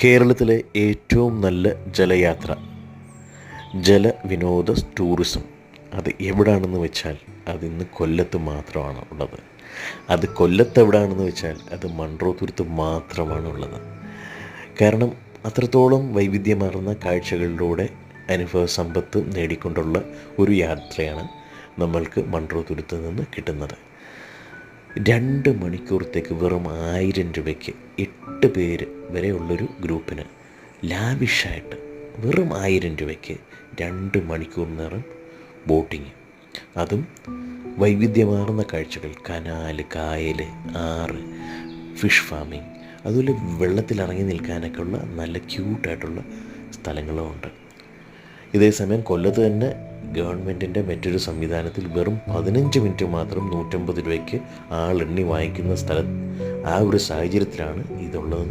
കേരളത്തിലെ ഏറ്റവും നല്ല ജലയാത്ര, ജലവിനോദ ടൂറിസം അത് എവിടാണെന്ന് വെച്ചാൽ അതിന്ന് കൊല്ലത്ത് മാത്രമാണ് ഉള്ളത്. അത് കൊല്ലത്ത് എവിടാണെന്ന് വെച്ചാൽ അത് മൺട്രോത്തുരുത്ത് മാത്രമാണ് ഉള്ളത്. കാരണം അത്രത്തോളം വൈവിധ്യമാർന്ന കാഴ്ചകളിലൂടെ അനുഭവ സമ്പത്ത് നേടിക്കൊണ്ടുള്ള ഒരു യാത്രയാണ് നമ്മൾക്ക് മൺട്രോത്തുരുത്ത് നിന്ന് കിട്ടുന്നത്. 2 മണിക്കൂറത്തേക്ക് വെറും 1000 രൂപയ്ക്ക് 8 പേര് വരെയുള്ളൊരു ഗ്രൂപ്പിന് ലാവിഷായിട്ട് വെറും 1000 രൂപയ്ക്ക് 2 മണിക്കൂർ നേരം ബോട്ടിങ്, അതും വൈവിധ്യമാർന്ന കാഴ്ചകൾ, കനാല്, കായൽ, ആറ്, ഫിഷ് ഫാമിങ്, അതുപോലെ വെള്ളത്തിലിറങ്ങി നിൽക്കാനൊക്കെ ഉള്ള നല്ല ക്യൂട്ടായിട്ടുള്ള സ്ഥലങ്ങളും ഉണ്ട്. ഇതേസമയം കൊല്ലത്ത് തന്നെ ഗവൺമെൻറ്റിൻ്റെ മറ്റൊരു സംവിധാനത്തിൽ വെറും 15 മിനിറ്റ് മാത്രം 150 രൂപയ്ക്ക് ആളെണ്ണി വാങ്ങിക്കുന്ന സ്ഥലം, ആ ഒരു സാഹചര്യത്തിലാണ് ഇതുള്ളതെന്ന്